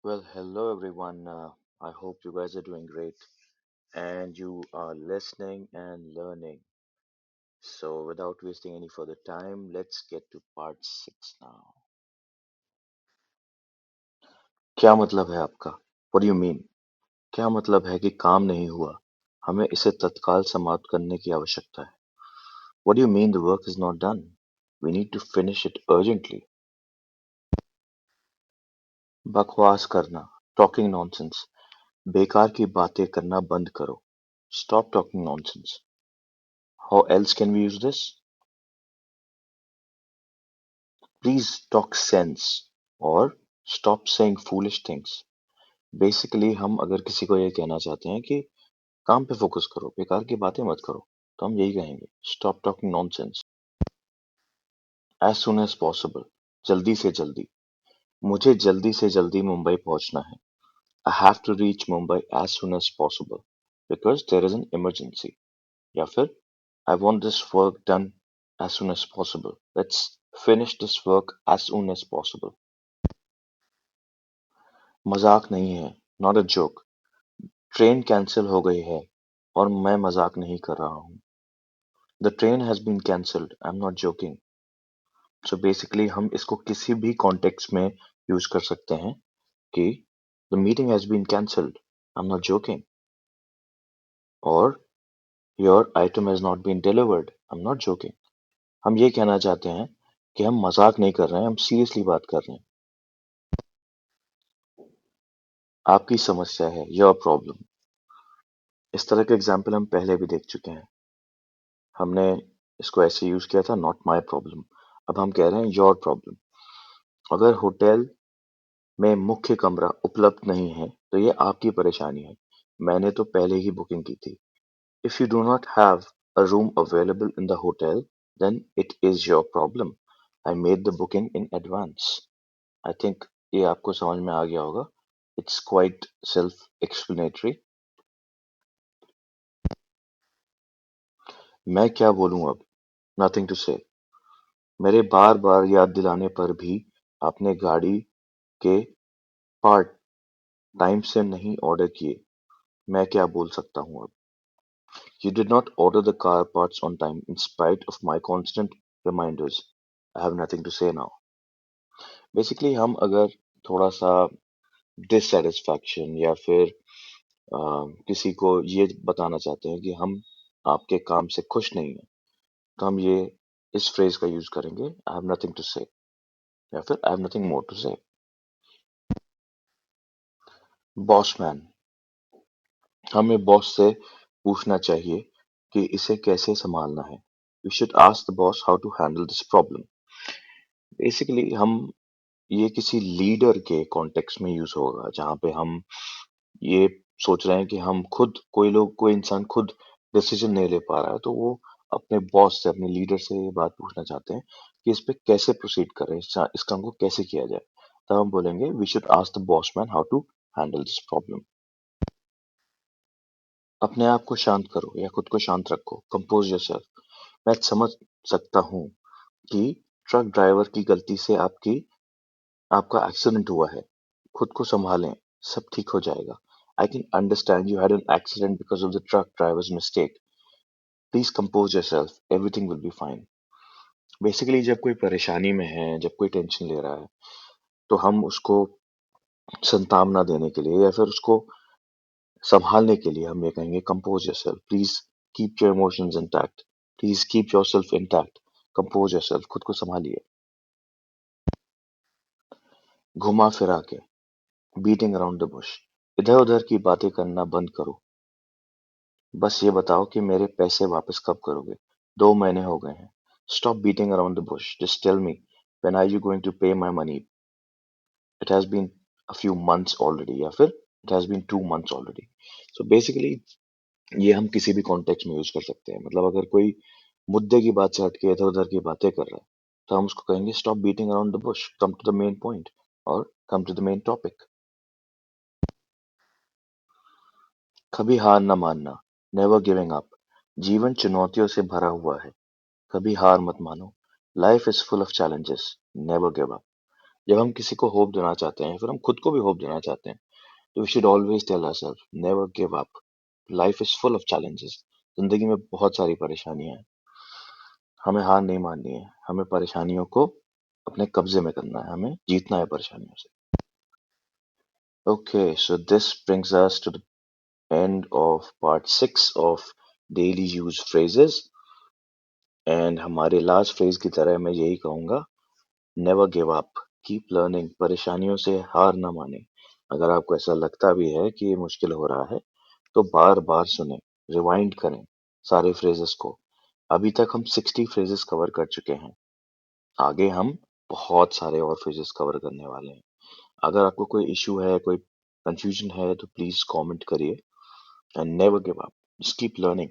Well, hello everyone. I hope you guys are doing great and you are listening and learning. So, without wasting any further time, let's get to part 6 now. क्या मतलब है आपका? What do you mean? क्या मतलब है कि काम नहीं हुआ? हमें इसे तत्काल समाप्त करने की आवश्यकता है. What do you mean the work is not done? We need to finish it urgently. बकवास करना. Talking nonsense. बेकार की बातें करना बंद करो. Stop talking nonsense. How else can we use this? Please talk sense or stop saying foolish things. Basically हम अगर किसी को ये कहना चाहते हैं कि काम पे फोकस करो, बेकार की बातें मत करो, तो हम यही कहेंगे, stop talking nonsense. As soon as possible. जल्दी से जल्दी. मुझे जल्दी से जल्दी मुंबई पहुंचना है. I have to reach Mumbai as soon as possible because there is an emergency. या फिर I want this work done as soon as possible. Let's finish this work as soon as possible. मजाक नहीं है. Not a joke. Train cancel हो गई है और मैं मजाक नहीं कर रहा हूँ. The train has been cancelled. I am not joking. So basically हम इसको किसी भी कॉन्टेक्स्ट में यूज कर सकते हैं कि the meeting has been cancelled. I am not joking. और your item has not been delivered. I am not joking. हम ये कहना चाहते हैं कि हम मजाक नहीं कर रहे हैं, हम सीरियसली बात कर रहे हैं. आपकी समस्या है, योर प्रॉब्लम. इस तरह के एग्जाम्पल हम पहले भी देख चुके हैं. हमने इसको ऐसे यूज किया था, नॉट माई प्रॉब्लम. अब हम कह रहे हैं योर प्रॉब्लम. अगर होटल में मुख्य कमरा उपलब्ध नहीं है तो ये आपकी परेशानी है. मैंने तो पहले ही बुकिंग की थी. If you do not have a room available in the hotel then it is your problem. I made the booking in advance. I think ये आपको समझ में आ गया होगा. It's quite self explanatory. मैं क्या बोलूं अब. नथिंग टू से. मेरे बार बार याद दिलाने पर भी आपने गाड़ी के पार्ट टाइम से नहीं ऑर्डर किए. मैं क्या बोल सकता हूँ अब. You did not order the car parts on time in spite of my constant reminders. I have nothing to say now. Basically हम अगर थोड़ा सा डिससेटिस्फैक्शन या फिर किसी को ये बताना चाहते हैं कि हम आपके काम से खुश नहीं हैं, तो हम ये इस फ्रेज का यूज करेंगे, आई हैव नथिंग टू से या फिर I have nothing more to say. Boss man. हमें बॉस से पूछना चाहिए कि इसे कैसे संभालना है. We should ask the boss how to handle this problem. Basically हम ये किसी लीडर के कॉन्टेक्स्ट में यूज होगा जहां पे हम ये सोच रहे हैं कि हम खुद कोई इंसान खुद डिसीजन नहीं ले पा रहा है, तो वो अपने बॉस से, अपने लीडर से ये बात पूछना चाहते हैं कि इस पे कैसे प्रोसीड करें, इस काम को कैसे किया जाए. तब हम बोलेंगे we should ask the boss man how to handle this problem. अपने आप को शांत करो या खुद को शांत रखो. Compose yourself. मैं समझ सकता हूँ कि ट्रक ड्राइवर की गलती से आपका एक्सीडेंट हुआ है. खुद को संभालें. सब ठीक हो जाएगा. I can understand you had an accident because of the truck drivers mistake. Please compose yourself. Everything will be fine. Basically जब कोई परेशानी में है, जब कोई टेंशन ले रहा है, तो हम उसको संतावना देने के लिए या फिर उसको संभालने के लिए हम ये कहेंगे compose yourself. Please keep your emotions intact. Please keep yourself intact. Compose yourself. खुद को संभालिए. घुमा फिरा के. Beating around the Bush. इधर उधर की बातें करना बंद करो. बस ये बताओ कि मेरे पैसे वापस कब करोगे. 2 महीने हो गए हैं. Stop beating around the bush. Just tell me when are you going to pay my money. It has been a few months already या फिर it has been 2 months already. So basically ये हम किसी भी कॉन्टेक्स्ट में use कर सकते हैं. मतलब अगर कोई मुद्दे की बात से हटके इधर उधर की बातें कर रहा है, तो हम उसको कहेंगे stop beating around the bush. Come to the main point और come to the main topic. कभी हार न मानना. Never giving up. जीवन चुनौतियों से भरा हुआ है. कभी हार मत मानो. Life is full of challenges. Never give up. जब हम किसी को होप देना चाहते हैं, फिर हम खुद को भी होप देना चाहते हैं, तो we should always tell ourselves never give up. Life is full of challenges. जिंदगी में बहुत सारी परेशानियां हैं। हमें हार नहीं माननी है, हमें परेशानियों को अपने कब्जे में करना है, हमें जीतना है परेशानियों से। Okay, so this brings us to the end of part 6 of daily use phrases. And हमारे लास्ट फ्रेज की तरह मैं यही कहूंगा, never give up, keep learning. परेशानियों से हार ना माने। अगर आपको ऐसा लगता भी है कि ये मुश्किल हो रहा है, तो बार बार सुने, रिवाइंड करें सारे फ्रेजेस को। अभी तक हम 60 फ्रेजेस कवर कर चुके हैं। आगे हम बहुत सारे और फ्रेजेस कवर करने वाले हैं। अगर आपको कोई इशू है, कोई कंफ्यूजन है, तो प्लीज कमेंट करिए। And never give up, just keep learning.